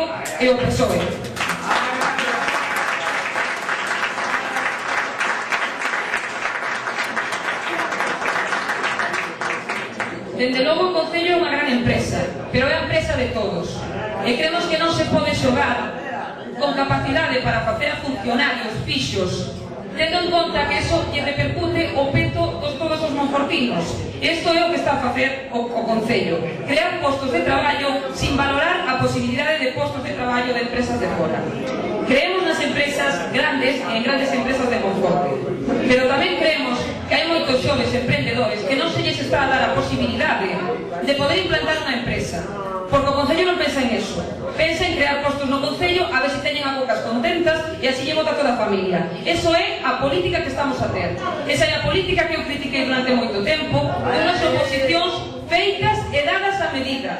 Galego e o PSOE. Dende logo o Concello é unha gran empresa, pero é a empresa de todos. E creemos que non se pode xogar con capacidade para facer a funcionarios fixos, tendo en conta que eso lle repercute o peto dos todos os monfortinos. Isto é o que está a facer o Concello: crear postos de traballo sin valorar a posibilidade de postos de traballo de empresas de fora. Creemos nas empresas grandes e en grandes empresas de Monforte, pero tamén creemos que hai moitos xoves emprendedores que non se lles está a dar a posibilidade de poder implantar unha empresa, porque o Concello non pensa en eso. Pensa en crear postos no Concello, a ver se teñen a bocas contentas e así lle vota toda a familia. Eso é a política que estamos a ter. Esa é a política que eu critiquei durante moito tempo, unhas oposicións feitas e dadas a medida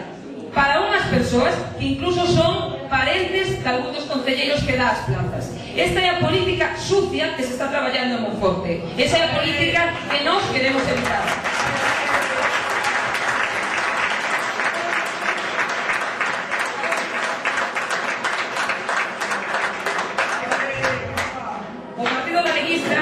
para unhas persoas que incluso son parentes de algúns dos concelleiros que dá as plazas. Esta é a política sucia que se está traballando en Monforte. Esa é a política que nós queremos evitar. O Partido Galeguista,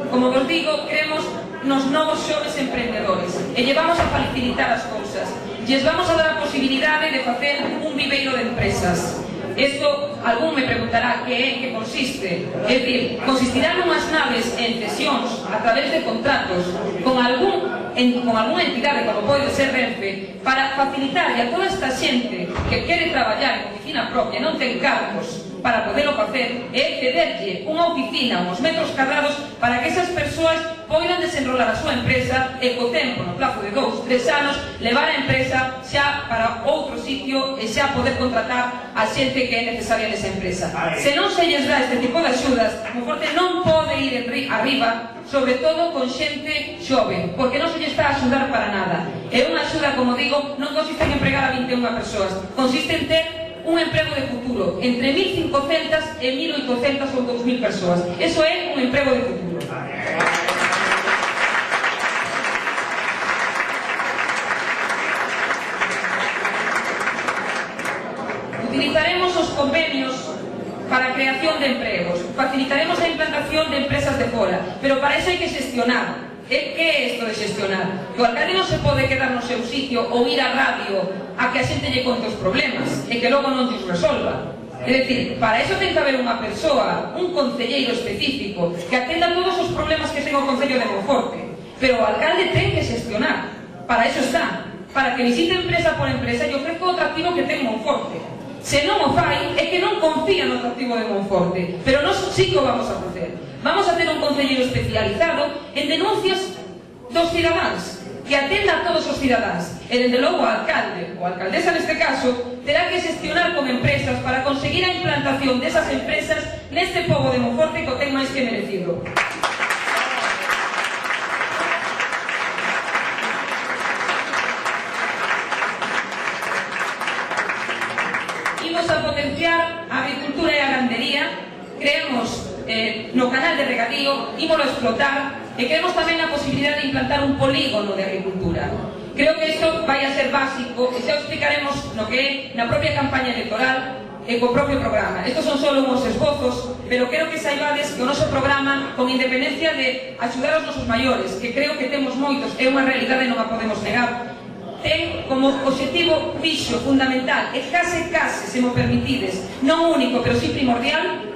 como vos digo, creemos nos novos xoves emprendedores e llevamos a facilitar as cousas. Lles vamos a dar a posibilidade de facer un viveiro de empresas. Isto, algún me preguntará que é, que consiste. É dicir, consistirá nunhas naves en cesións a través de contratos con algunha entidade como pode ser Renfe, para facilitar a toda esta xente que quere traballar en oficina propia, non ten cargos para poderlo facer, é cederlle unha oficina, uns metros cadrados, para que esas persoas poidan desenrolar a súa empresa e co tempo, no plazo de 2, 3 anos, levar a empresa xa para outro sitio e xa poder contratar a xente que é necesaria nesa empresa. Se non se lles dá este tipo de axudas, Monforte non pode ir arriba, sobre todo con xente xove, porque non se lle está a axudar para nada. E unha axuda, como digo, non consiste en empregar a 21 persoas, consiste en ter un emprego de futuro entre 1.500 e 1.800 ou 2.000 persoas. Eso é un emprego de futuro. Utilizaremos os convenios para a creación de empregos, facilitaremos a implantación de empresas de fora, pero para eso hai que xestionar. Que é isto de xestionar? Que o alcalde non se pode quedar no seu sitio ou ir á radio a que a xente lle conte os problemas e que logo non lles resolva. É dicir, para iso ten que haber unha persoa, un concelleiro específico que atenda todos os problemas que ten o Concello de Monforte, pero o alcalde ten que xestionar. Para iso está, para que visite empresa por empresa e ofrezca o atractivo que ten Monforte. Se non o fai, é que non confía no atractivo de Monforte, pero nós sí que o vamos a facer. Vamos a ter un concelleiro especializado en denuncias dos cidadáns, que atenda a todos os cidadáns. E, dende logo, o alcalde, ou a alcaldesa neste caso, terá que xestionar con empresas para conseguir a implantación desas empresas neste pobo de Monforte que o ten máis que merecido. Imos a potenciar a agricultura e a gandería. Creemos no canal de regadío, ímolo a explotar e queremos tamén a posibilidade de implantar un polígono de agricultura. Creo que isto vai a ser básico e xa o explicaremos no que é na propia campaña electoral e co propio programa. Estos son só uns esbozos, pero quero que saibades que o noso programa, con independencia de axudar aos nosos maiores, que creo que temos moitos, é unha realidade e non a podemos negar, ten como objetivo fixo, fundamental, e case, se mo permitides, non único, pero sí primordial,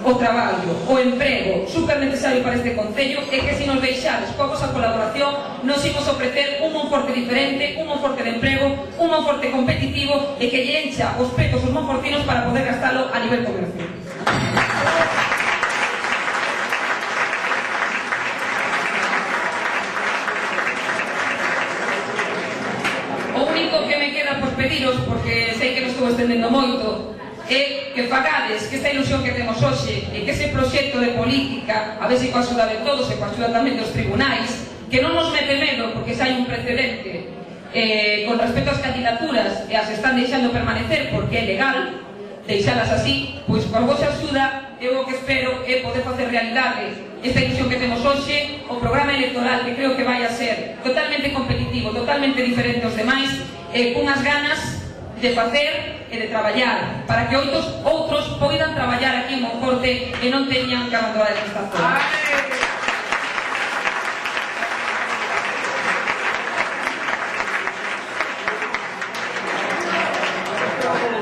o traballo, o emprego super necesario para este Concello, e que se nos deixades coa vosa colaboración nos imos ofrecer un Monforte diferente, un Monforte de emprego, un Monforte competitivo e que lle encha os petos os monfortinos para poder gastalo a nivel comercial. O único que me queda por pediros, porque sei que me estou estendendo moito, é que fagades que esta ilusión que temos hoxe e que ese proxecto de política, a ver se coa axuda de todos e coa axuda tamén dos tribunais, que non nos mete medo porque xa hai un precedente con respecto ás candidaturas e as están deixando permanecer porque é legal deixalas así, pois coa vosa axuda eu o que espero é poder facer realidade esta ilusión que temos hoxe, o programa electoral que creo que vai a ser totalmente competitivo, totalmente diferente aos demais, cunhas ganas de facer e de traballar para que outros poidan traballar aquí en Monforte e non teñan que abandonar esta zona.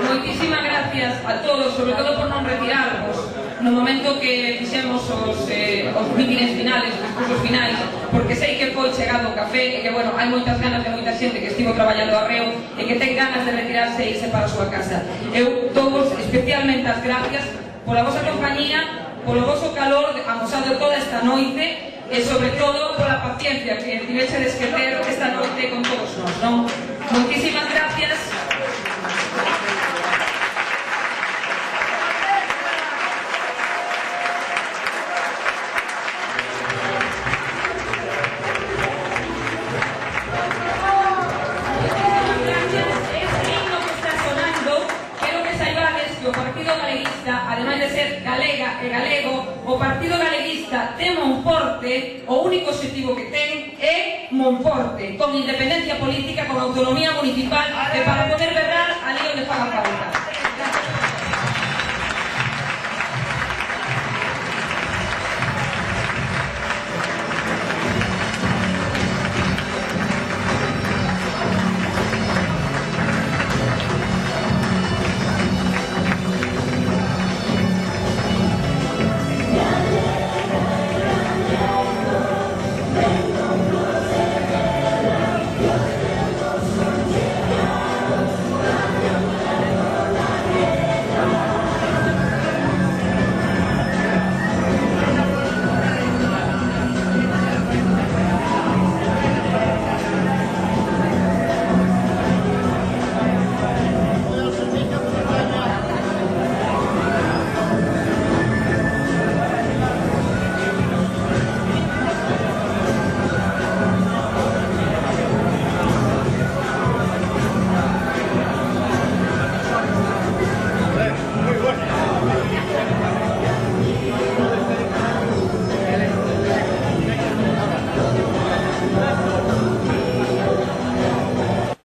Moitísimas gracias a todos, sobre todo por non retirarvos no momento que fixemos os mítines finales, os discursos finais, porque sei que foi chegado o café e que, bueno, hai moitas ganas de moita xente que estivo traballando arreo e que ten ganas de retirarse e irse para a súa casa. Eu todos especialmente as gracias pola vosa compañía, polo voso calor amosado toda esta noite e sobre todo pola paciencia que tivechedes que ter esta noite con todos nós, non? Moitísimas gracias. O Partido Galeguista de Monforte, o único objetivo que ten é Monforte, con independencia política, con autonomía municipal e para poder berrar ali onde faga falta.